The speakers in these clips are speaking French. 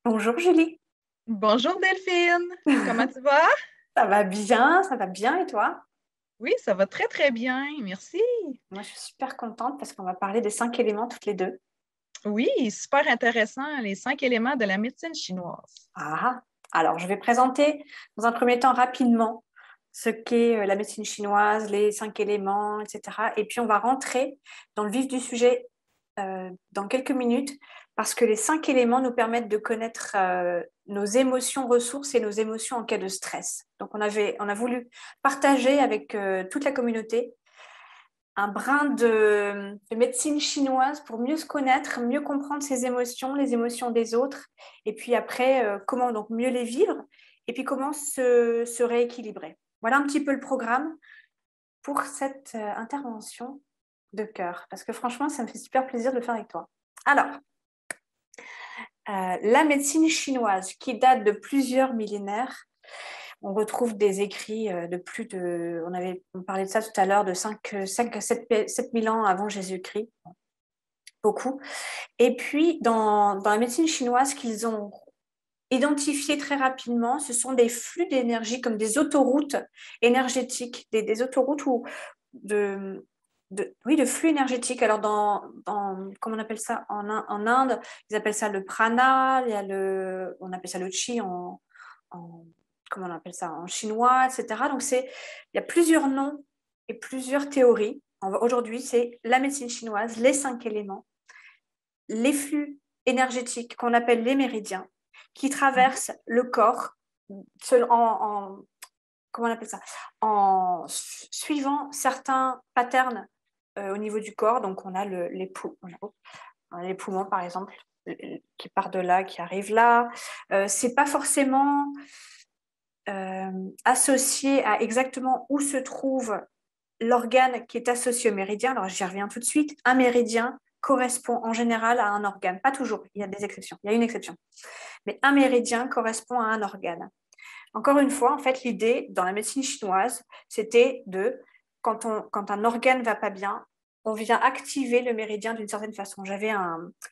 Bonjour Julie, Bonjour Delphine, comment tu vas? ça va bien et toi? Oui, ça va très très bien, merci. Moi je suis super contente parce qu'on va parler des 5 éléments toutes les deux. Oui, super intéressant, les 5 éléments de la médecine chinoise. Ah, alors je vais présenter dans un premier temps rapidement ce qu'est la médecine chinoise, les 5 éléments, etc. Et puis on va rentrer dans le vif du sujet dans quelques minutes parce que les 5 éléments nous permettent de connaître nos émotions ressources et nos émotions en cas de stress. Donc on a voulu partager avec toute la communauté un brin de médecine chinoise pour mieux se connaître, mieux comprendre ses émotions, les émotions des autres, et puis après, comment donc mieux les vivre, et puis comment se rééquilibrer. Voilà un petit peu le programme pour cette intervention de cœur, parce que franchement, ça me fait super plaisir de le faire avec toi. Alors, la médecine chinoise, qui date de plusieurs millénaires, on retrouve des écrits de plus de, on parlait de ça tout à l'heure, de 5 à 7 000 ans avant Jésus-Christ, beaucoup. Et puis, dans la médecine chinoise, qu'ils ont identifié très rapidement, ce sont des flux d'énergie comme des autoroutes énergétiques, des autoroutes ou oui, de flux énergétiques. Alors, comment on appelle ça en Inde, ils appellent ça le prana, on appelle ça le chi en comment on appelle ça, en chinois, etc. Donc, il y a plusieurs noms et plusieurs théories. Aujourd'hui, c'est la médecine chinoise, les 5 éléments, les flux énergétiques qu'on appelle les méridiens, qui Mhm. traversent le corps comment on appelle ça, en suivant certains patterns au niveau du corps. Donc, on a les poumons, par exemple, qui part de là, qui arrive là. C'est pas forcément associé à exactement où se trouve l'organe qui est associé au méridien. Alors, j'y reviens tout de suite. Un méridien correspond en général à un organe. Pas toujours, il y a des exceptions. Il y a une exception. Mais un méridien correspond à un organe. Encore une fois, en fait, l'idée dans la médecine chinoise, c'était quand un organe ne va pas bien, on vient activer le méridien d'une certaine façon.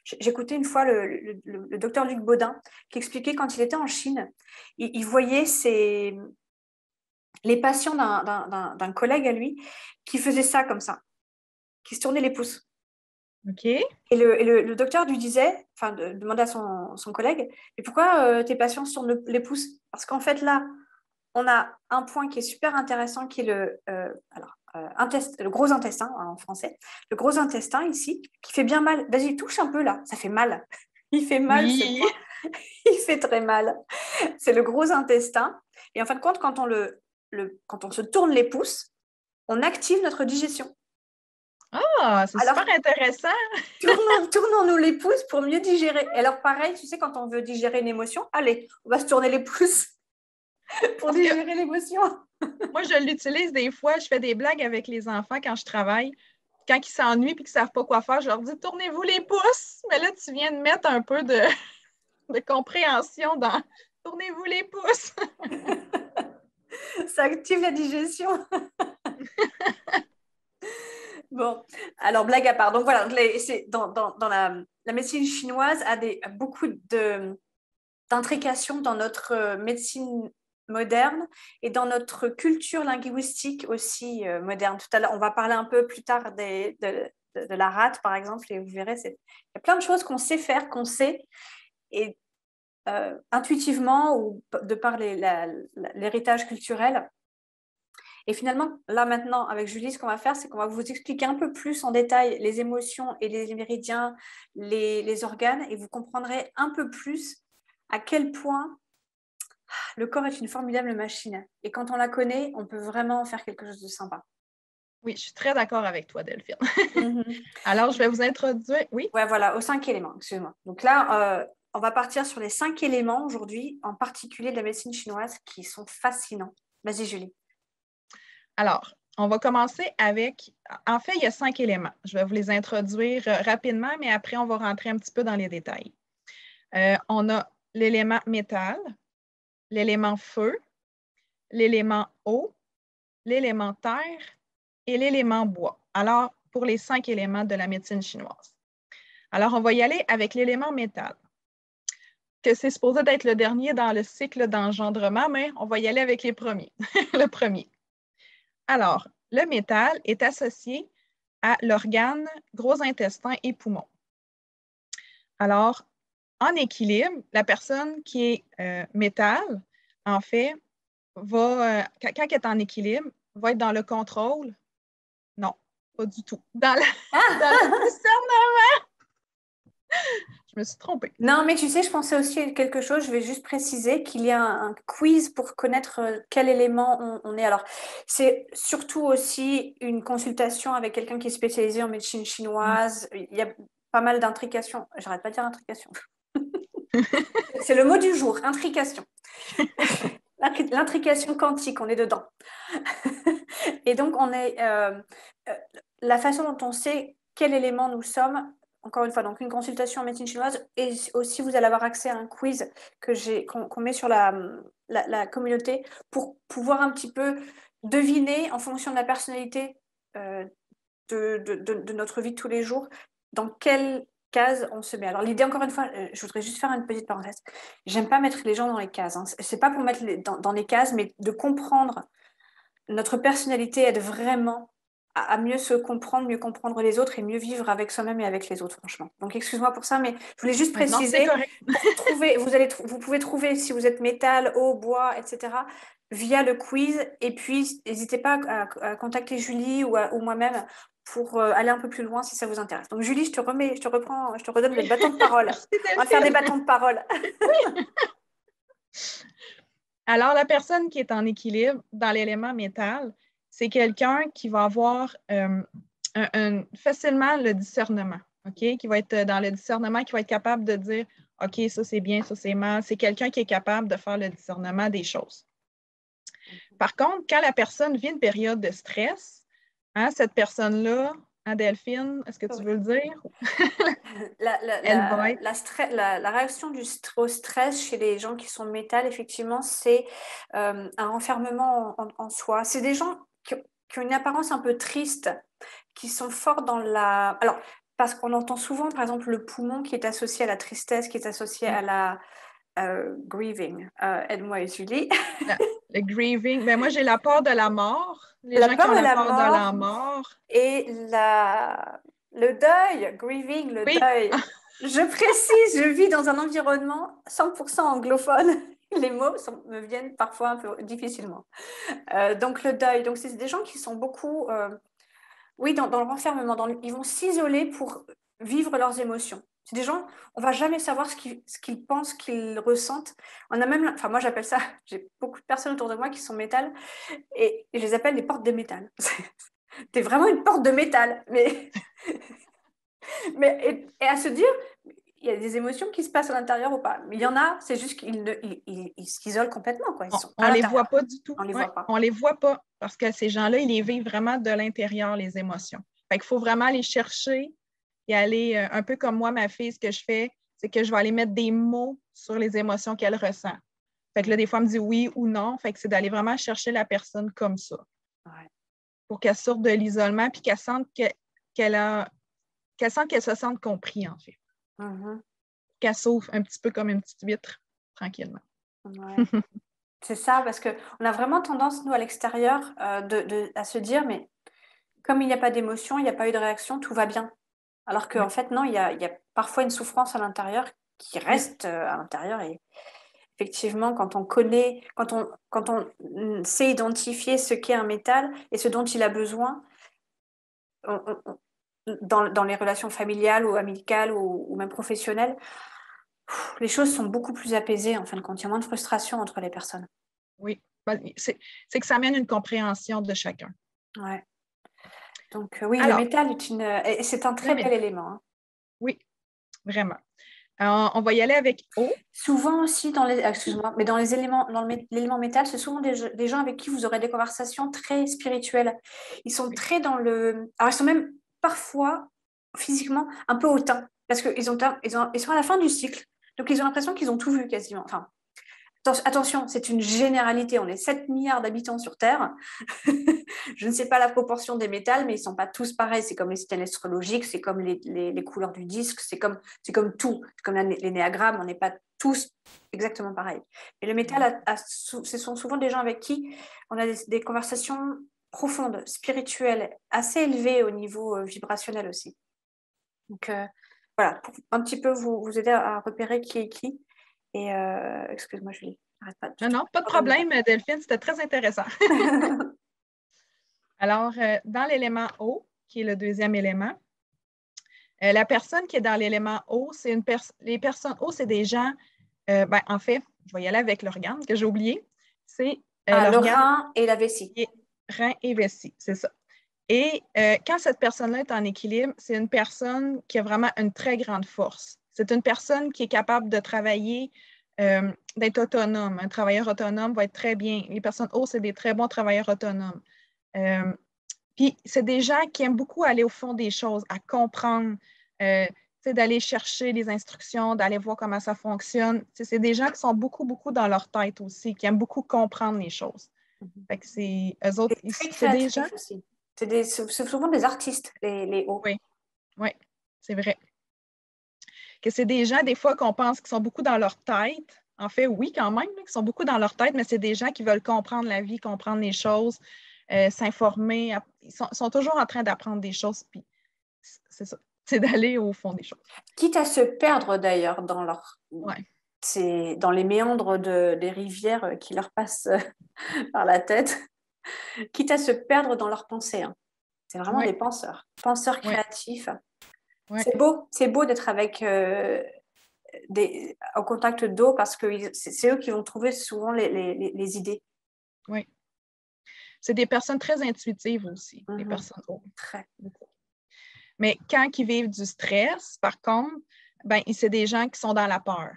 J'écoutais une fois le docteur Luc Baudin qui expliquait quand il était en Chine, il voyait les patients d'un collègue à lui qui faisait ça comme ça, qui se tournait les pouces. OK. Et le docteur lui disait, enfin, demandait à son collègue, mais pourquoi tes patients se tournent les pouces? Parce qu'en fait, là, on a un point qui est super intéressant, qui est le gros intestin hein, en français. Le gros intestin ici, qui fait bien mal. Vas-y, touche un peu là, ça fait mal. Il fait mal ce Oui. point. Il fait très mal. C'est le gros intestin. Et en fin de compte, quand on se tourne les pouces, on active notre digestion. Ah, c'est Alors, super intéressant. tournons-nous les pouces pour mieux digérer. Et alors, pareil, tu sais, quand on veut digérer une émotion, allez, on va se tourner les pouces pour Parce que digérer l'émotion. moi, je l'utilise des fois, je fais des blagues avec les enfants quand je travaille. Quand ils s'ennuient et qu'ils ne savent pas quoi faire, je leur dis tournez-vous les pouces. Mais là, tu viens de mettre un peu de compréhension dans tournez-vous les pouces. Ça active la digestion. Bon, alors blague à part. Donc voilà, dans la médecine chinoise a beaucoup d'intrications dans notre médecine moderne et dans notre culture linguistique aussi moderne. Tout à l'heure, on va parler un peu plus tard de la rate, par exemple, et vous verrez, il y a plein de choses qu'on sait faire, qu'on sait, et intuitivement ou de par l'héritage culturel. Et finalement, là maintenant, avec Julie, ce qu'on va faire, c'est qu'on va vous expliquer un peu plus en détail les émotions et les méridiens, les organes, et vous comprendrez un peu plus à quel point le corps est une formidable machine. Et quand on la connaît, on peut vraiment faire quelque chose de sympa. Oui, je suis très d'accord avec toi, Delphine. Mhm. Alors, je vais vous introduire. Oui. Ouais, voilà, aux 5 éléments, excuse-moi. Donc là, on va partir sur les 5 éléments aujourd'hui, en particulier de la médecine chinoise, qui sont fascinants. Vas-y, Julie. Alors, on va commencer avec. En fait, il y a 5 éléments. Je vais vous les introduire rapidement, mais après, on va rentrer un petit peu dans les détails. On a l'élément métal, l'élément feu, l'élément eau, l'élément terre et l'élément bois. Alors, pour les 5 éléments de la médecine chinoise. Alors, on va y aller avec l'élément métal. que c'est supposé d'être le dernier dans le cycle d'engendrement, mais on va y aller avec les premiers. Le premier. Alors, le métal est associé à l'organe gros intestin et poumon. Alors, en équilibre, la personne qui est métal, en fait, quand elle est en équilibre, va être dans le contrôle. Non, pas du tout. Dans le discernement. Je me suis trompée. Non, mais tu sais, je pensais aussi à quelque chose. Je vais juste préciser qu'il y a un quiz pour connaître quel élément on est. Alors, c'est surtout aussi une consultation avec quelqu'un qui est spécialisé en médecine chinoise. Il y a pas mal d'intrications. J'arrête pas de dire intrication. C'est le mot du jour, intrication. L'intrication quantique, on est dedans. Et donc, la façon dont on sait quel élément nous sommes, encore une fois, donc une consultation en médecine chinoise, et aussi vous allez avoir accès à un quiz qu'on met sur la communauté pour pouvoir un petit peu deviner en fonction de la personnalité de notre vie de tous les jours dans quelle case on se met. Alors l'idée, encore une fois, je voudrais juste faire une petite parenthèse. J'aime pas mettre les gens dans les cases. Hein. C'est pas pour mettre dans les cases, mais de comprendre notre personnalité aide vraiment à mieux se comprendre, mieux comprendre les autres et mieux vivre avec soi-même et avec les autres, franchement. Donc, excuse-moi pour ça, mais je voulais juste préciser, vous pouvez trouver, si vous êtes métal, eau, bois, etc., via le quiz. Et puis, n'hésitez pas à contacter Julie ou moi-même pour aller un peu plus loin si ça vous intéresse. Donc, Julie, je te redonne le bâton de parole. On va faire des bâtons de parole. Alors, la personne qui est en équilibre dans l'élément métal, c'est quelqu'un qui va avoir facilement le discernement, OK? Qui va être dans le discernement, qui va être capable de dire, OK, ça c'est bien, ça c'est mal. C'est quelqu'un qui est capable de faire le discernement des choses. Par contre, quand la personne vit une période de stress, hein, cette personne-là, hein, Delphine, est-ce que tu veux le dire? La réaction au stress chez les gens qui sont métal, effectivement, c'est un renfermement en soi. C'est des gens qui ont une apparence un peu triste, qui sont forts dans la... Alors, parce qu'on entend souvent, par exemple, le poumon qui est associé à la tristesse, qui est associé à la grieving. Aide-moi et Julie. Le grieving. Ben moi, j'ai la peur de la mort. Les la gens peur qui ont de la la peur mort de la mort. et le deuil, grieving, le deuil. Je précise, je vis dans un environnement 100% anglophone. Les mots me viennent parfois un peu difficilement. Donc le deuil, donc c'est des gens qui sont beaucoup, oui, dans le renfermement. Ils vont s'isoler pour vivre leurs émotions. C'est des gens, on va jamais savoir ce qu'ils pensent, qu'ils ressentent. On a même, enfin moi j'appelle ça, j'ai beaucoup de personnes autour de moi qui sont métal et je les appelle des portes de métal. T'es vraiment une porte de métal, mais et à se dire, il y a des émotions qui se passent à l'intérieur ou pas. Mais il y en a, c'est juste qu'ils s'isolent complètement, quoi. Ils sont On à ne les voit l'intérieur. pas du tout. On les voit pas. On ne les voit pas parce que ces gens-là, ils les vivent vraiment de l'intérieur, les émotions. Fait qu'il faut vraiment aller chercher et aller, un peu comme moi, ma fille, ce que je fais, c'est que je vais aller mettre des mots sur les émotions qu'elle ressent. Fait que là, des fois, elle me dit oui ou non. Fait que c'est d'aller vraiment chercher la personne comme ça. Ouais. Pour qu'elle sorte de l'isolement puis qu'elle sente qu'elle se sente comprise, en fait. Mm-hmm. Qu'elle s'ouvre un petit peu comme une petite vitre, tranquillement. Ouais. C'est ça, parce qu'on a vraiment tendance, nous, à l'extérieur, à se dire, mais comme il n'y a pas d'émotion, il n'y a pas eu de réaction, tout va bien. Alors qu'en fait, non, il y a parfois une souffrance à l'intérieur qui reste à l'intérieur. Et effectivement, quand on sait identifier ce qu'est un métal et ce dont il a besoin, dans les relations familiales ou amicales ou même professionnelles, les choses sont beaucoup plus apaisées en fin de compte. Il y a moins de frustration entre les personnes. Oui, c'est que ça amène une compréhension de chacun. Ouais. Donc oui, alors, le métal c'est un très bel élément. Hein. Oui, vraiment. On va y aller avec eau. Souvent aussi, excuse-moi, mais dans l'élément métal, c'est souvent des gens avec qui vous aurez des conversations très spirituelles. Ils sont très dans le... Alors, ils sont même parfois, physiquement, un peu hautains, parce qu'ils sont à la fin du cycle. Donc, ils ont l'impression qu'ils ont tout vu quasiment. Enfin, Attention, c'est une généralité. On est 7 milliards d'habitants sur Terre. Je ne sais pas la proportion des métals, mais ils ne sont pas tous pareils. C'est comme les systèmes astrologiques, c'est comme les couleurs du disque, c'est comme tout. C'est comme les néagrammes, on n'est pas tous exactement pareils. Et le métal, ce sont souvent des gens avec qui on a des conversations profondes, spirituelles, assez élevées au niveau vibrationnel aussi. Donc, voilà, pour un petit peu vous aider à repérer qui est qui. Et excuse-moi, Julie, arrête pas. Non, pas de problème, Delphine, c'était très intéressant. Alors, dans l'élément eau, qui est le deuxième élément, la personne qui est dans l'élément eau, les personnes eau, c'est des gens, en fait, je vais y aller avec l'organe que j'ai oublié, c'est le rein et la vessie. Rein et vessie, c'est ça. Et quand cette personne-là est en équilibre, c'est une personne qui a vraiment une très grande force. C'est une personne qui est capable de travailler, d'être autonome. Un travailleur autonome va être très bien. Les personnes hautes, c'est des très bons travailleurs autonomes. Puis, c'est des gens qui aiment beaucoup aller au fond des choses, à comprendre, d'aller chercher les instructions, d'aller voir comment ça fonctionne. C'est des gens qui sont beaucoup, beaucoup dans leur tête aussi, qui aiment beaucoup comprendre les choses. Fait que c'est eux autres, c'est des gens... aussi. C'est souvent des artistes, les hauts. Oui, c'est vrai. Que c'est des gens, des fois, qu'on pense qu'ils sont beaucoup dans leur tête. En fait, oui, quand même, qu'ils sont beaucoup dans leur tête, mais c'est des gens qui veulent comprendre la vie, comprendre les choses, s'informer. Ils sont toujours en train d'apprendre des choses, puis c'est ça. C'est d'aller au fond des choses. Quitte à se perdre, d'ailleurs, dans leur... Ouais. C'est dans les méandres des rivières qui leur passent par la tête. Quitte à se perdre dans leurs pensées. Hein. C'est vraiment des penseurs créatifs. Ouais. C'est beau d'être avec en contact d'eau parce que c'est eux qui vont trouver souvent les idées. Oui. C'est des personnes très intuitives aussi, les personnes eau. Très. Mais quand ils vivent du stress, par contre, c'est des gens qui sont dans la peur.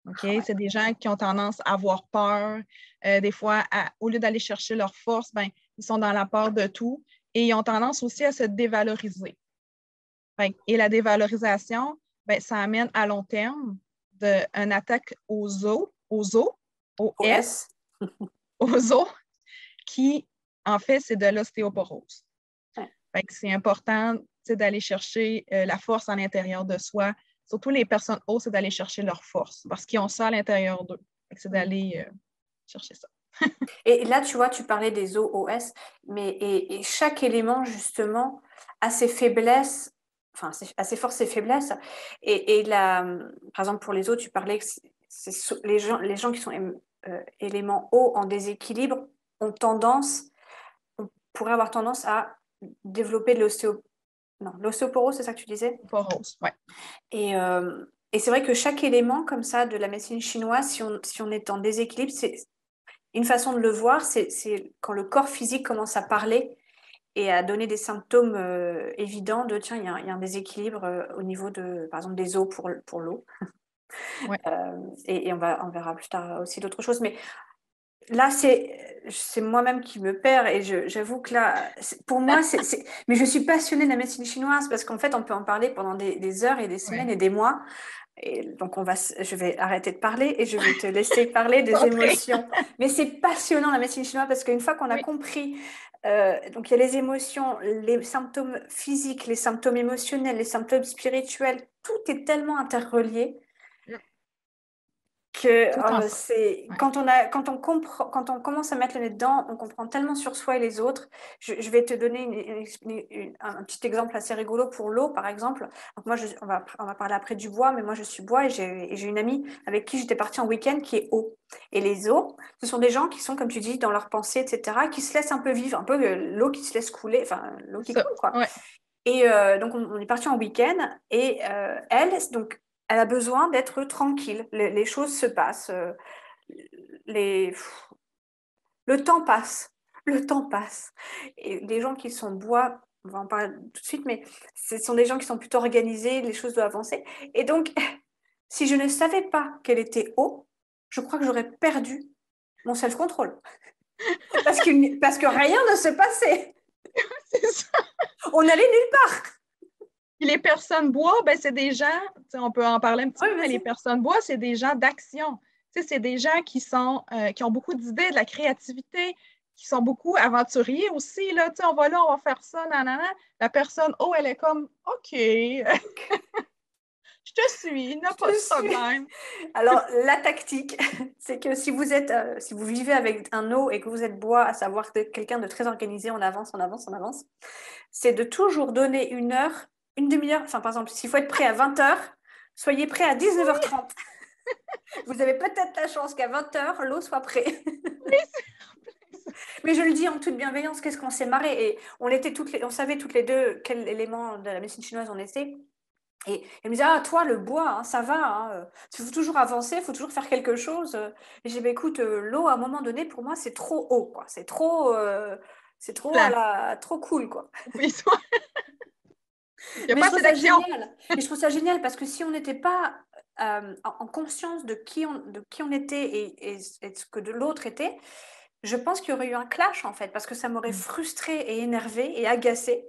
Okay? Ouais. C'est des gens qui ont tendance à avoir peur. Des fois, au lieu d'aller chercher leur force, ils sont dans la peur de tout et ils ont tendance aussi à se dévaloriser. Et la dévalorisation, ça amène à long terme une attaque aux os, qui, en fait, c'est de l'ostéoporose. Ouais. C'est important d'aller chercher la force à l'intérieur de soi. Surtout les personnes hautes, c'est d'aller chercher leur force parce qu'ils ont ça à l'intérieur d'eux. C'est d'aller chercher ça. Et là, tu vois, tu parlais des OS, mais et chaque élément, justement, a ses faiblesses, enfin, a ses forces et faiblesses. Et là, par exemple, pour les autres, tu parlais que les gens qui sont éléments hauts en déséquilibre on pourrait avoir tendance à développer de l'ostéoporose, c'est ça que tu disais? L'ostéoporose, oui. Et c'est vrai que chaque élément comme ça de la médecine chinoise, si on est en déséquilibre, c'est une façon de le voir, c'est quand le corps physique commence à parler et à donner des symptômes évidents de tiens, il y a un déséquilibre au niveau par exemple des os pour l'eau. Ouais. Et on verra plus tard aussi d'autres choses. Mais là, c'est moi-même qui me perds et j'avoue que là, pour moi, mais je suis passionnée de la médecine chinoise parce qu'en fait, on peut en parler pendant des heures et des semaines et des mois. Et donc, je vais arrêter de parler et je vais te laisser parler des émotions. Mais c'est passionnant la médecine chinoise parce qu'une fois qu'on a compris, donc il y a les émotions, les symptômes physiques, les symptômes émotionnels, les symptômes spirituels, tout est tellement interrelié que quand on commence à mettre le nez dedans, on comprend tellement sur soi et les autres. Je vais te donner un petit exemple assez rigolo pour l'eau, par exemple. Donc moi, on va parler après du bois, mais moi je suis bois et j'ai une amie avec qui j'étais partie en week-end qui est eau. Et les eaux, ce sont des gens qui sont, comme tu dis, dans leurs pensées, etc., qui se laissent un peu vivre, un peu l'eau qui se laisse couler, enfin l'eau qui coule, quoi. Ouais. Et donc on est parti en week-end et elle a besoin d'être tranquille. Les choses se passent. Le temps passe. Le temps passe. Et les gens qui sont bois, on va en parler tout de suite, mais ce sont des gens qui sont plutôt organisés, les choses doivent avancer. Et donc, si je ne savais pas qu'elle était eau, je crois que j'aurais perdu mon self-control. Parce que rien ne se passait. C'est ça. On allait nulle part. Les personnes bois, c'est des gens, on peut en parler un petit peu, mais les personnes bois, c'est des gens d'action. Tu sais, c'est des gens qui ont beaucoup d'idées, de la créativité, qui sont beaucoup aventuriers aussi. Là, tu sais, on va là, on va faire ça, nanana. La personne, oh, elle est comme, OK, je te suis, il n'y a Je pas de te suis. problème. Alors, la tactique, c'est que si vous vivez avec un eau et que vous êtes bois, à savoir quelqu'un de très organisé, on avance, on avance, on avance, c'est de toujours donner une heure, une demi-heure. Enfin, par exemple, s'il faut être prêt à 20h, soyez prêt à 19h30. Vous avez peut-être la chance qu'à 20h, l'eau soit prête. Oui, c'est Mais je le dis en toute bienveillance, qu'est-ce qu'on s'est marré. Et on savait toutes les deux quel élément de la médecine chinoise on était. Et elle me disait, ah, toi, le bois, hein, ça va, hein, il faut toujours avancer, il faut toujours faire quelque chose. Et j'ai dit, bah, écoute, l'eau, à un moment donné, pour moi, c'est trop haut, quoi. C'est trop, plat. trop cool, quoi. Oui, il n'y a Mais je pas trouve assez ça d'action. génial. Et je trouve ça génial parce que si on n'était pas en conscience de qui on était et ce que de l'autre était, je pense qu'il y aurait eu un clash, en fait, parce que ça m'aurait frustrée et énervée et agacée.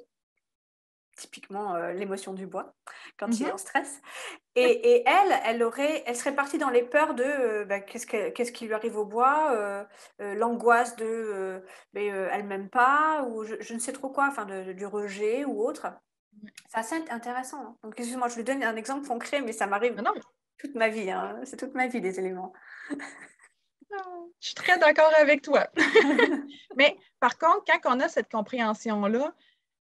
Typiquement l'émotion du bois quand il est Mhm. en stress. Et elle serait partie dans les peurs de bah, qu'est-ce qui lui arrive au bois, l'angoisse de mais, elle m'aime pas, ou je ne sais trop quoi, enfin du rejet ou autre. C'est assez intéressant, hein. Donc, excuse-moi, je lui donne un exemple concret, mais ça m'arrive Mais non, toute ma vie, hein. C'est toute ma vie, les éléments. je suis très d'accord avec toi. Mais par contre, quand on a cette compréhension-là,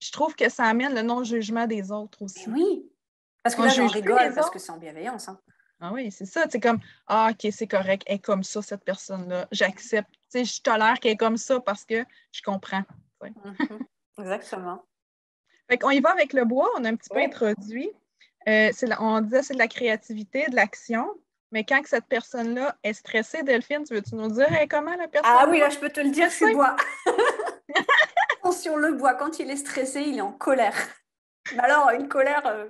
je trouve que ça amène le non-jugement des autres Et aussi. oui, parce que On ne là, j'en juge plus rigole les parce que autres. c'est en bienveillance, hein. Ah oui, c'est ça. C'est comme, ah, OK, c'est correct, elle est comme ça, cette personne-là. J'accepte. Tu sais, je tolère qu'elle est comme ça parce que je comprends. Tu sais. Mhm. Exactement. Fait qu'on y va avec le bois, on a un petit peu Ouais. introduit. On disait c'est de la créativité, de l'action. Mais quand que cette personne-là est stressée, Delphine, tu veux-tu nous dire comment la Ah personne oui, là? là, je peux te le dire, je suis bois. Attention, le bois, quand il est stressé, il est en colère. Mais alors, une colère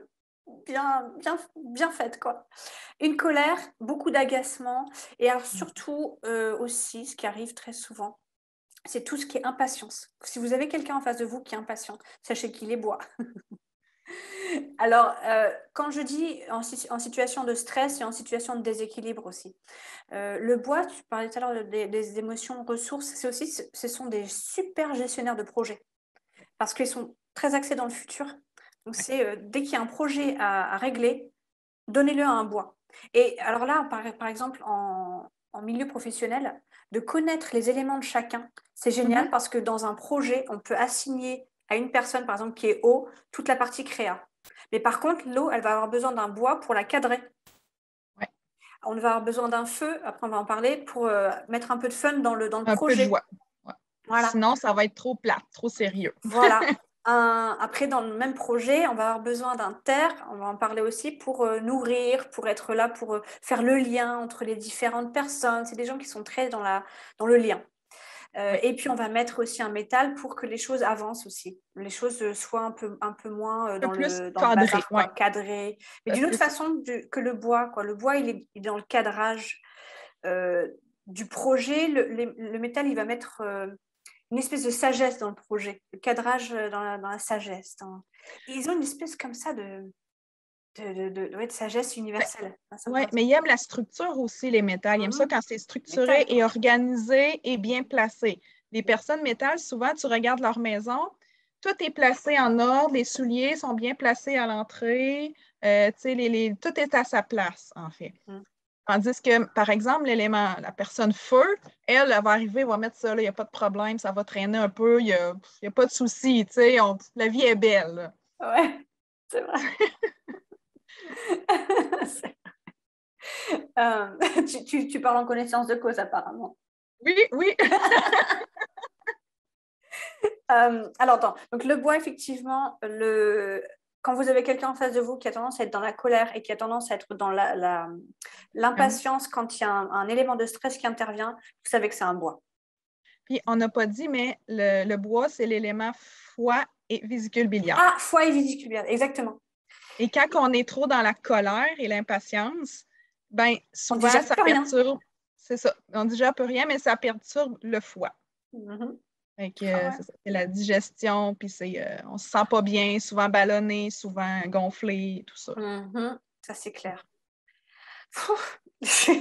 bien faite, quoi. Une colère, beaucoup d'agacement. Et alors, surtout, aussi, ce qui arrive très souvent, c'est tout ce qui est impatience. Si vous avez quelqu'un en face de vous qui est impatient, sachez qu'il est bois. Alors, quand je dis en situation de stress et en situation de déséquilibre aussi, le bois, tu parlais tout à l'heure des émotions ressources, ce sont des super gestionnaires de projets parce qu'ils sont très axés dans le futur. Donc, c'est dès qu'il y a un projet à régler, donnez-le à un bois. Et alors là, par exemple, en milieu professionnel, de connaître les éléments de chacun, c'est génial Mhm. parce que dans un projet, on peut assigner à une personne, par exemple, qui est eau, toute la partie créa. Mais par contre, l'eau, elle va avoir besoin d'un bois pour la cadrer. Ouais. On va avoir besoin d'un feu, après on va en parler, pour mettre un peu de fun dans le Un peu de projet. joie. Ouais. Voilà. Sinon, ça va être trop plate, trop sérieux. Voilà. Après, dans le même projet, on va avoir besoin d'un terre, on va en parler aussi, pour nourrir, pour être là, pour faire le lien entre les différentes personnes. C'est des gens qui sont très dans le lien. Oui. Et puis, on va mettre aussi un métal pour que les choses avancent aussi. Les choses soient un peu moins Un peu plus dans le cadré. bazar, Oui. quoi, cadré. Mais d'une autre C'est ça. façon que le bois, quoi. Le bois, il est dans le cadrage du projet. Le métal, il va mettre une espèce de sagesse dans le projet, le cadrage dans la sagesse. Ils ont une espèce comme ça ouais, de sagesse universelle. Ça me Oui, parle. mais ils aiment la structure aussi, les métal. Ils aiment ça Mhm. quand c'est structuré Métal, et quoi. organisé et bien placé. Les personnes métal, souvent, tu regardes leur maison, tout est placé en ordre, les souliers sont bien placés à l'entrée, tu sais, tout est à sa place, en fait. Mhm. Tandis que, par exemple, la personne feu, elle va arriver, va mettre ça là, il n'y a pas de problème, ça va traîner un peu, il n'y a pas de souci, tu sais, la vie est belle. Là. Ouais, c'est vrai. Tu parles en connaissance de cause, apparemment. Oui, oui. Alors, attends. Donc, le bois, effectivement, quand vous avez quelqu'un en face de vous qui a tendance à être dans la colère et qui a tendance à être dans l'impatience quand il y a un élément de stress qui intervient, vous savez que c'est un bois. Puis, on n'a pas dit, mais le bois, c'est l'élément foie et vésicule biliaire. Ah, foie et vésicule biliaire, exactement. Et quand on est trop dans la colère et l'impatience, ben On ne souvent, digère ça plus rien. perturbe, c'est ça, on ne digère plus rien, mais ça perturbe le foie. Mhm. Fait que, Ah ouais. c'est la digestion, puis on ne se sent pas bien, souvent ballonné, souvent gonflé, tout ça. Mhm. Ça, c'est clair.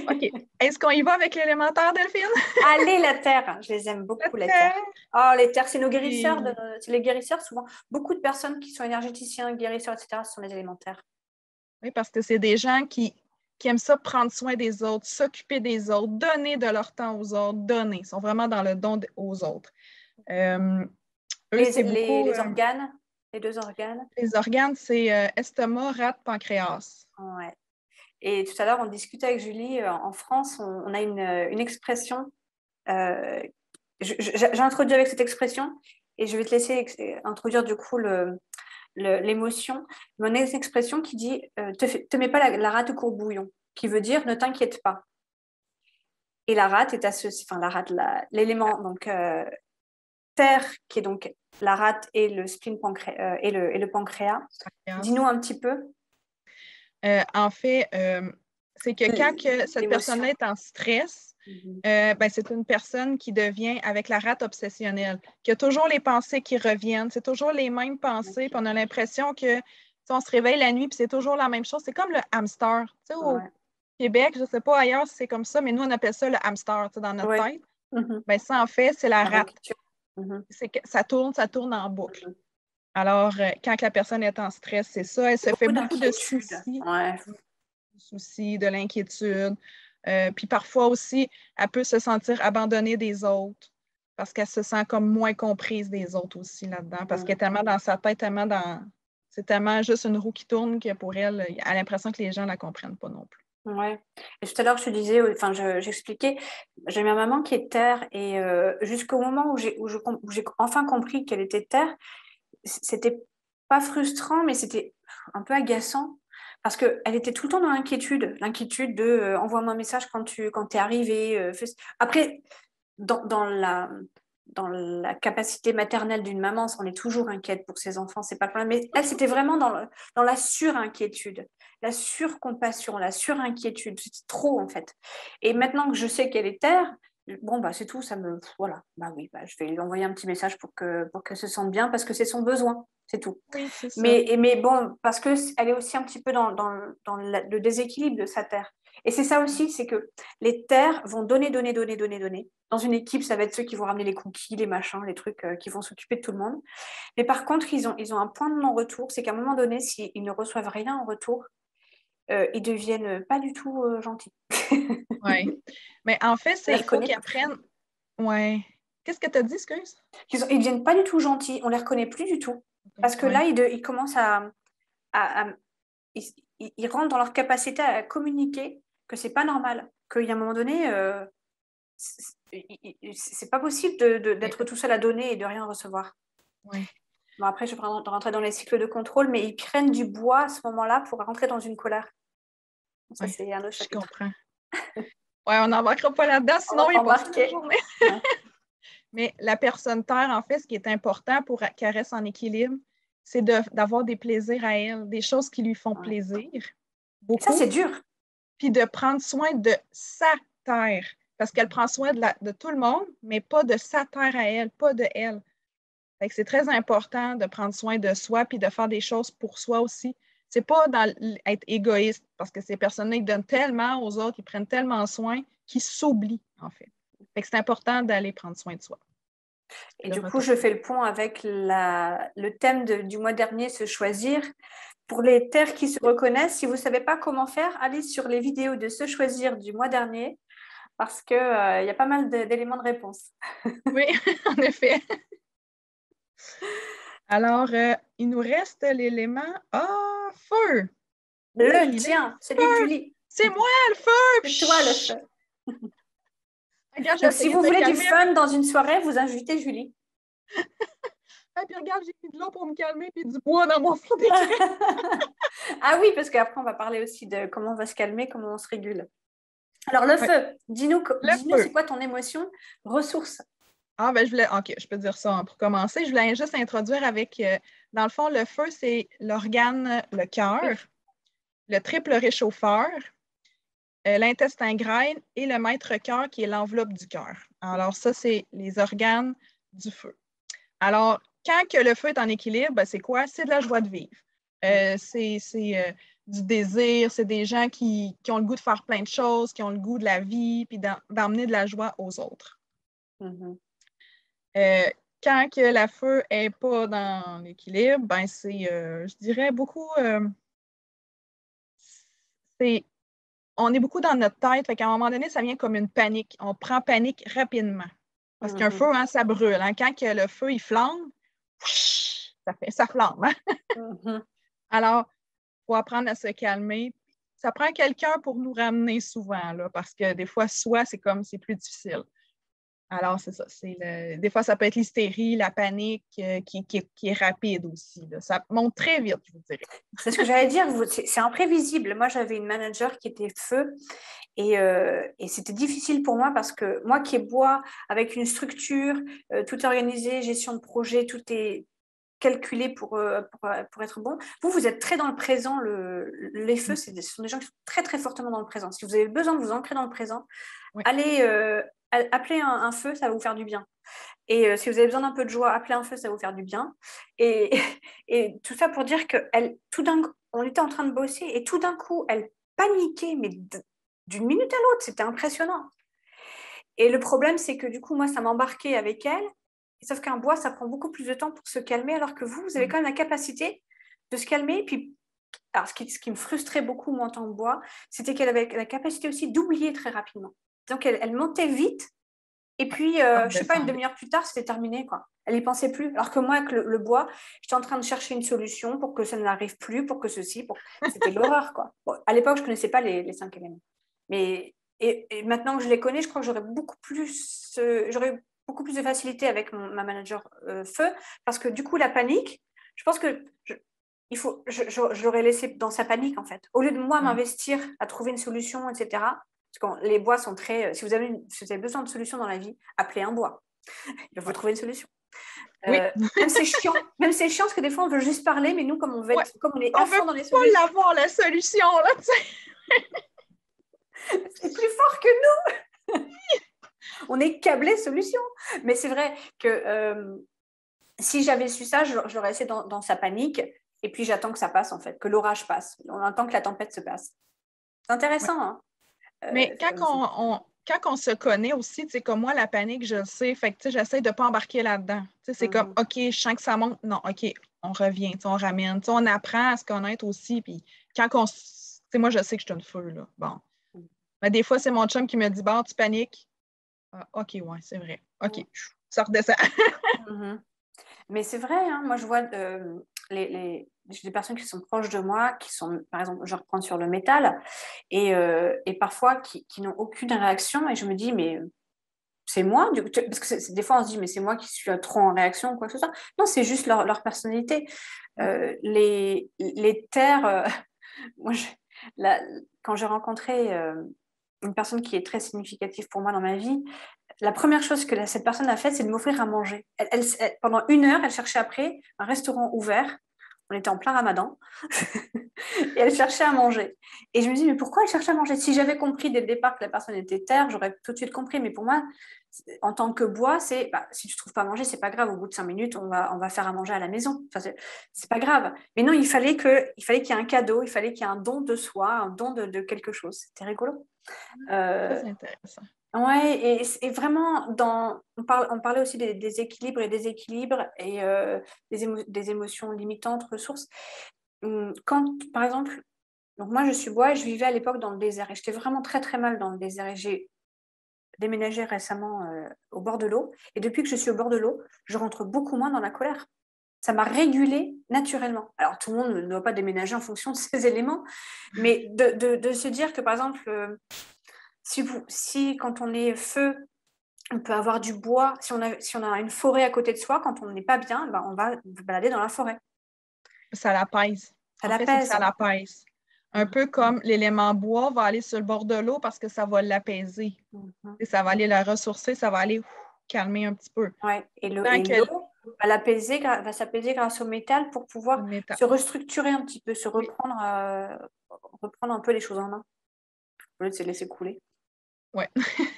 OK. Est-ce qu'on y va avec l'élémentaire, Delphine? Allez, la Terre. Je les aime beaucoup, La les terres. Terre. Oh, les terres, c'est nos guérisseurs. Et- C'est les guérisseurs, souvent. Beaucoup de personnes qui sont énergéticiens, guérisseurs, etc., ce sont les élémentaires. Oui, parce que c'est des gens qui aiment ça prendre soin des autres, s'occuper des autres, donner de leur temps aux autres, donner. Ils sont vraiment dans le don aux autres. Eux, c'est beaucoup. Les organes, les 2 organes. Les organes, c'est estomac, rate, pancréas. Ouais. Et tout à l'heure, on discutait avec Julie. En France, on a une expression. J'ai introduit avec cette expression et je vais te laisser introduire du coup l'émotion. Mais on a une expression qui dit te mets pas la rate au courbouillon, qui veut dire ne t'inquiète pas. Et la rate est associée, enfin la rate, l'élément donc terre qui est donc la rate et le spleen et le pancréas. Dis-nous un petit peu. En fait, c'est que quand cette personne-là est en stress, c'est une personne qui devient avec la rate obsessionnelle, qui a toujours les pensées qui reviennent, c'est toujours les mêmes pensées, puis on a l'impression que on se réveille la nuit, puis c'est toujours la même chose. C'est comme le hamster. Tu sais, au Québec, je ne sais pas ailleurs si c'est comme ça, mais nous, on appelle ça le hamster dans notre tête. Ben, ça, en fait, c'est la rate. C'est que ça tourne en boucle. Alors, quand la personne est en stress, c'est ça. Elle se fait beaucoup de soucis. De l'inquiétude. Puis parfois aussi, elle peut se sentir abandonnée des autres parce qu'elle se sent comme moins comprise des autres aussi là-dedans. Parce qu'elle est tellement dans sa tête, c'est tellement juste une roue qui tourne que pour elle, elle a l'impression que les gens ne la comprennent pas non plus. Oui. Et tout à l'heure, je te disais, enfin, j'expliquais, j'ai ma maman qui est terre et jusqu'au moment où j'ai enfin compris qu'elle était terre, c'était pas frustrant, mais c'était un peu agaçant parce qu'elle était tout le temps dans l'inquiétude de envoie-moi un message quand tu es arrivé. Après, dans la capacité maternelle d'une maman, on est toujours inquiète pour ses enfants, c'est pas le problème. Mais elle, c'était vraiment dans la surinquiétude, la surcompassion, la surinquiétude. C'était trop, en fait. Et maintenant que je sais qu'elle est terre, bon, bah, c'est tout, voilà. Bah oui, bah, je vais lui envoyer un petit message pour qu'elle se sente bien, parce que c'est son besoin, c'est tout. Oui, c'est ça. Mais bon, parce qu'elle est aussi un petit peu dans le déséquilibre de sa terre. Et c'est ça aussi, c'est que les terres vont donner. Dans une équipe, ça va être ceux qui vont ramener les cookies, les machins, les trucs qui vont s'occuper de tout le monde. Mais par contre, ils ont un point de non-retour, c'est qu'à un moment donné, s'ils ne reçoivent rien en retour, ils deviennent pas du tout gentils. Oui. Mais en fait, il faut qu'ils apprennent. Oui. Qu'est-ce que tu as dit, excuse? Ils ne deviennent pas du tout gentils, on ne les reconnaît plus du tout. Parce que là, ils commencent ils rentrent dans leur capacité à communiquer que c'est pas normal, qu'il y a un moment donné, c'est pas possible d'être tout seul à donner et de rien recevoir. Oui. Bon, après, je vais rentrer dans les cycles de contrôle, mais ils prennent du bois à ce moment-là pour rentrer dans une colère. Ça, c'est un autre chapitre. Je comprends. Oui, on n'embarquera pas là-dedans, sinon il passe la journée. Ouais. Mais la personne terre, en fait, ce qui est important pour qu'elle reste en équilibre, c'est d'avoir des plaisirs à elle, des choses qui lui font plaisir. Beaucoup. Et ça, c'est dur. Puis de prendre soin de sa terre, parce qu'elle prend soin de tout le monde, mais pas de sa terre à elle, pas de elle. Fait que c'est très important de prendre soin de soi puis de faire des choses pour soi aussi. C'est pas être égoïste, parce que ces personnes-là, ils donnent tellement aux autres, ils prennent tellement soin qu'ils s'oublient, en fait. Fait que c'est important d'aller prendre soin de soi. Et du coup, je fais le pont avec le thème du mois dernier, se choisir. Pour les terres qui se reconnaissent, si vous ne savez pas comment faire, allez sur les vidéos de se choisir du mois dernier, parce qu'il y a pas mal d'éléments de réponse. Oui, en effet. Alors, il nous reste l'élément feu. Tiens, celui de Julie. C'est moi le feu! C'est toi le feu. Regarde, donc, si vous voulez du fun dans une soirée, vous invitez Julie. Et puis regarde, j'ai mis de l'eau pour me calmer puis du bois dans mon fond Ah oui, parce qu'après, on va parler aussi de comment on va se calmer, comment on se régule. Alors, le feu, dis-nous c'est quoi ton émotion? Ressource. Ah, ben OK, je peux dire ça pour commencer. Je voulais juste introduire avec, dans le fond, le feu, c'est l'organe, le cœur, le triple réchauffeur, l'intestin grêle et le maître-cœur qui est l'enveloppe du cœur. Alors, ça, c'est les organes du feu. Alors, quand que le feu est en équilibre, ben, c'est quoi? C'est de la joie de vivre. C'est du désir, c'est des gens qui ont le goût de faire plein de choses, qui ont le goût de la vie, puis d'emmener de la joie aux autres. Mhm. Quand que la feu n'est pas dans l'équilibre, ben c'est, je dirais, beaucoup, on est beaucoup dans notre tête, fait qu'à un moment donné, ça vient comme une panique. On prend panique rapidement. Parce qu'un feu, hein, ça brûle. Hein. Quand que le feu, il flambe, ça flambe. Hein? Mhm. Alors, il faut apprendre à se calmer. Ça prend quelqu'un pour nous ramener souvent, là, parce que des fois, soi, c'est plus difficile. Alors, c'est ça. Des fois, ça peut être l'hystérie, la panique qui est rapide aussi. Là. Ça monte très vite, je vous dirais. C'est ce que j'allais dire, c'est imprévisible. Moi, j'avais une manager qui était feu et c'était difficile pour moi parce que moi qui ai bois avec une structure, tout est organisé, gestion de projet, tout est calculé pour être bon. Vous êtes très dans le présent. Les feux, ce sont des gens qui sont très, très fortement dans le présent. Si vous avez besoin de vous ancrer dans le présent, Oui. allez appeler un feu, ça va vous faire du bien. Et si vous avez besoin d'un peu de joie, appelez un feu, ça va vous faire du bien. Et, et tout ça pour dire tout d'un coup, on était en train de bosser et tout d'un coup, elle paniquait, mais d'une minute à l'autre, c'était impressionnant. Et le problème, c'est que du coup, moi, ça m'embarquait avec elle. Sauf qu'un bois, ça prend beaucoup plus de temps pour se calmer, alors que vous avez quand même la capacité de se calmer. Puis, alors, ce qui me frustrait beaucoup, moi, en tant que bois, c'était qu'elle avait la capacité aussi d'oublier très rapidement. Donc, elle montait vite, et puis, je ne sais pas, une demi-heure plus tard, c'était terminé, quoi. Elle n'y pensait plus. Alors que moi, avec le bois, j'étais en train de chercher une solution pour que ça n'arrive plus, pour que ceci, c'était l'horreur, quoi. Bon, à l'époque, je ne connaissais pas les 5 éléments. Mais, et maintenant que je les connais, je crois que j'aurais beaucoup plus de facilité avec ma manager feu, parce que du coup, la panique, je pense que je l'aurais laissé dans sa panique, en fait. Au lieu de moi m'investir à trouver une solution, etc., parce que les bois sont très. Si vous avez besoin de solutions dans la vie, appelez un bois. Il faut trouver une solution. Oui. Même c'est chiant. Même c'est chiant parce que des fois, on veut juste parler, mais nous, comme on est à fond dans les solutions. On solutions. veut pas l'avoir, la solution, là, tu sais. C'est plus fort que nous. On est câblé solution. Mais c'est vrai que si j'avais su ça, j'aurais essayé dans sa panique. Et puis, j'attends que ça passe, en fait, que l'orage passe. On attend que la tempête se passe. C'est intéressant, hein. Mais quand on se connaît aussi, tu sais, comme moi, la panique, je le sais, fait que, tu sais, j'essaie de ne pas embarquer là-dedans. Tu sais, c'est comme, OK, je sens que ça monte. Non, OK, on revient, tu sais, on ramène. Tu sais, on apprend à se connaître aussi. Puis quand tu sais, moi, je sais que je suis une feu, là. Bon. Mais des fois, c'est mon chum qui me dit, bon, tu paniques. Ah, OK, ouais, c'est vrai. OK, ça redescend. Mais c'est vrai, hein, moi je vois j'ai des personnes qui sont proches de moi, qui sont, par exemple, je reprends sur le métal, et parfois qui n'ont aucune réaction, et je me dis, mais c'est moi, parce que des fois on se dit, mais c'est moi qui suis trop en réaction ou quoi que ce soit. Non, c'est juste leur personnalité. Les terres, moi, quand j'ai rencontré une personne qui est très significative pour moi dans ma vie, la première chose que cette personne a faite, c'est de m'offrir à manger. Pendant 1 heure, elle cherchait après un restaurant ouvert. On était en plein ramadan. Et elle cherchait à manger. Et je me dis, mais pourquoi elle cherchait à manger? Si j'avais compris dès le départ que la personne était terre, j'aurais tout de suite compris. Mais pour moi, en tant que bois, c'est si tu ne trouves pas à manger, c'est pas grave. Au bout de 5 minutes, on va faire à manger à la maison. Enfin, c'est pas grave. Mais non, il fallait qu'il y ait un cadeau, il fallait qu'il y ait un don de soi, un don de quelque chose. C'était rigolo. Très intéressant. Ouais, et vraiment, on parlait aussi des équilibres et déséquilibres et des émotions limitantes, ressources. Quand, par exemple, donc moi je suis bois et je vivais à l'époque dans le désert et j'étais vraiment très très mal dans le désert et j'ai déménagé récemment au bord de l'eau et depuis que je suis au bord de l'eau, je rentre beaucoup moins dans la colère. Ça m'a régulée naturellement. Alors tout le monde ne doit pas déménager en fonction de ces éléments, mais de se dire que par exemple, si quand on est feu, on peut avoir du bois. Si on a une forêt à côté de soi, quand on n'est pas bien, ben on va se balader dans la forêt. Ça l'apaise. Ça En fait, c'est que ça l'apaise. l'apaise. Un peu comme l'élément bois va aller sur le bord de l'eau parce que ça va l'apaiser. Ça va aller la ressourcer, ça va aller calmer un petit peu. Ouais. Et l'eau va s'apaiser grâce au métal pour pouvoir se restructurer un petit peu, reprendre un peu les choses en main, au lieu de se laisser couler. Ouais.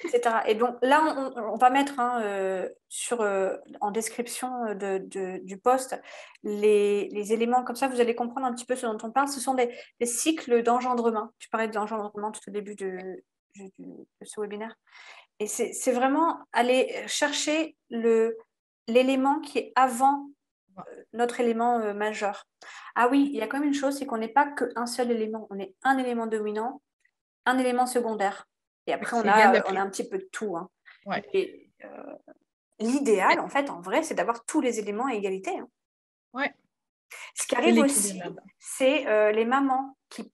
etc. Et donc là, on va mettre en description du post les éléments, comme ça vous allez comprendre un petit peu ce dont on parle. Ce sont des cycles d'engendrement. Tu parlais d'engendrement tout au début de ce webinaire. Et c'est vraiment aller chercher l'élément qui est avant notre élément majeur. Ah oui, il y a quand même une chose, c'est qu'on n'est pas qu'un seul élément. On est un élément dominant, un élément secondaire. Et après, on a un petit peu de tout. Hein. Ouais. Et l'idéal, en fait, en vrai, c'est d'avoir tous les éléments à égalité. Hein. Ouais. Ce qui arrive aussi, c'est les mamans qui,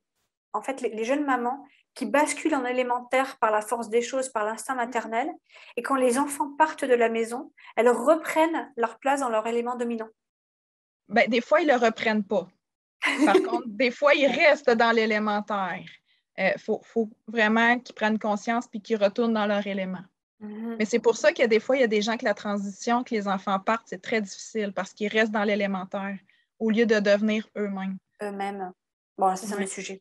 en fait, les jeunes mamans qui basculent en élémentaire par la force des choses, par l'instinct maternel. Et quand les enfants partent de la maison, elles reprennent leur place dans leur élément dominant. Ben, des fois, ils ne le reprennent pas. Par contre, des fois, ils restent dans l'élémentaire. Faut vraiment qu'ils prennent conscience et qu'ils retournent dans leur élément. Mais c'est pour ça qu'il y a des fois, il y a des gens que la transition, que les enfants partent, c'est très difficile parce qu'ils restent dans l'élémentaire au lieu de devenir eux-mêmes. Eux-mêmes. Bon, c'est un autre sujet.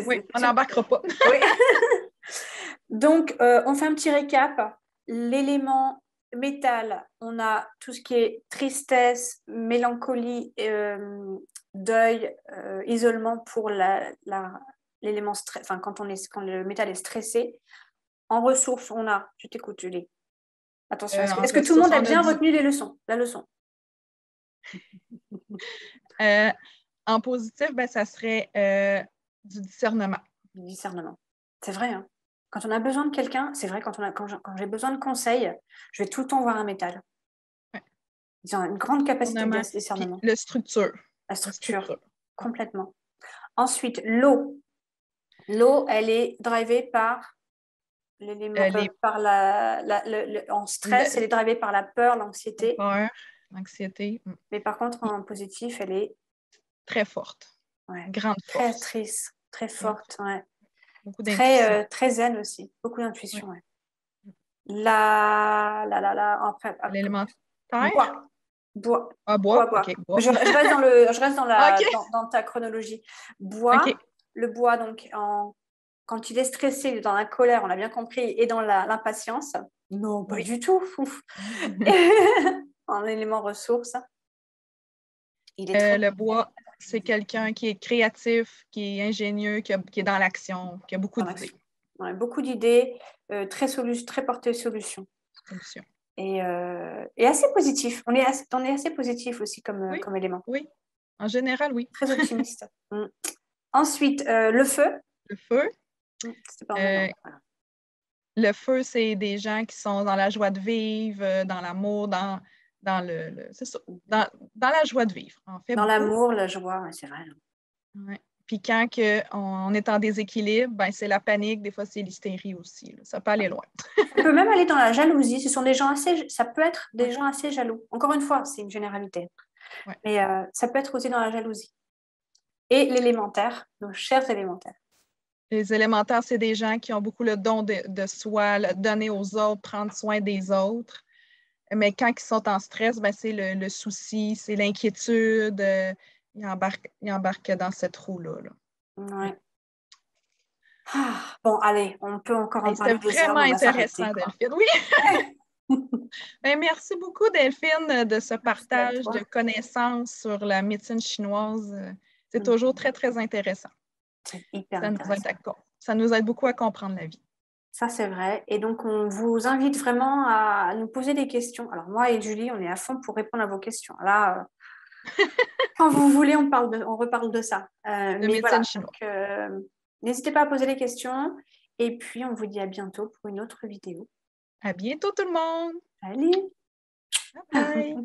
Oui, on n'embarquera pas. Oui. Donc, on fait un petit récap. L'élément métal, on a tout ce qui est tristesse, mélancolie, deuil, isolement pour l'élément stress, enfin, quand le métal est stressé. En ressources, on a, je t'écoute Julie. Attention, est-ce que tout le monde a bien retenu la leçon? En positif, ben, ça serait du discernement. Du discernement. C'est vrai, hein? Quand on a besoin de quelqu'un, c'est vrai, quand j'ai besoin de conseils, je vais tout le temps voir un métal. Ouais. Ils ont une grande capacité de discernement. La structure. La structure, complètement. Ensuite, l'eau. L'eau, elle est drivée par l'élément, en stress, elle est drivée par la peur, l'anxiété. L'anxiété. Mais par contre, en positif, elle est très forte. Ouais. Grande force. Très triste, très forte. Ouais. Beaucoup d'intuition. Très zen aussi, beaucoup d'intuition. Ouais. Après, l'élémentaire. Bois. Ah, bois. Okay, bois. Je reste dans ta chronologie. Bois. Okay. Le bois, donc, quand il est stressé, dans la colère, on l'a bien compris, et dans l'impatience. Non, pas du tout. En élément ressource. Le bois, c'est quelqu'un qui est créatif, qui est ingénieux, qui est dans l'action, qui a beaucoup d'idées. Ouais, beaucoup d'idées, très porté solution. Et assez positif. On est assez positif aussi comme élément. Oui, en général, oui. Très optimiste. Ensuite, le feu. Le feu. Voilà. Le feu, c'est des gens qui sont dans la joie de vivre, dans l'amour, dans c'est ça, dans la joie de vivre. En fait, dans l'amour, la joie, c'est vrai. Ouais. Puis quand on est en déséquilibre, ben, c'est la panique, des fois c'est l'hystérie aussi. Là. Ça peut aller loin. Ça peut même aller dans la jalousie. Ça peut être des gens assez jaloux. Encore une fois, c'est une généralité. Ouais. Mais ça peut être aussi dans la jalousie. Et l'élémentaire, nos chers élémentaires. Les élémentaires, c'est des gens qui ont beaucoup le don de soi, le donner aux autres, prendre soin des autres. Mais quand ils sont en stress, ben, c'est le souci, c'est l'inquiétude. Ils embarquent dans cette roue-là. Là. Ouais. Bon, allez, on peut encore en parler. C'était vraiment intéressant, Delphine. Oui! Ben, merci beaucoup, Delphine, de ce partage de connaissances sur la médecine chinoise. C'est toujours très, très intéressant. C'est hyper intéressant. Ça nous aide beaucoup à comprendre la vie. Ça, c'est vrai. Et donc, on vous invite vraiment à nous poser des questions. Alors, moi et Julie, on est à fond pour répondre à vos questions. Là, quand vous voulez, on reparle de ça. De médecine chinoise. N'hésitez pas à poser les questions. Et puis, on vous dit à bientôt pour une autre vidéo. À bientôt, tout le monde. Allez. Bye bye.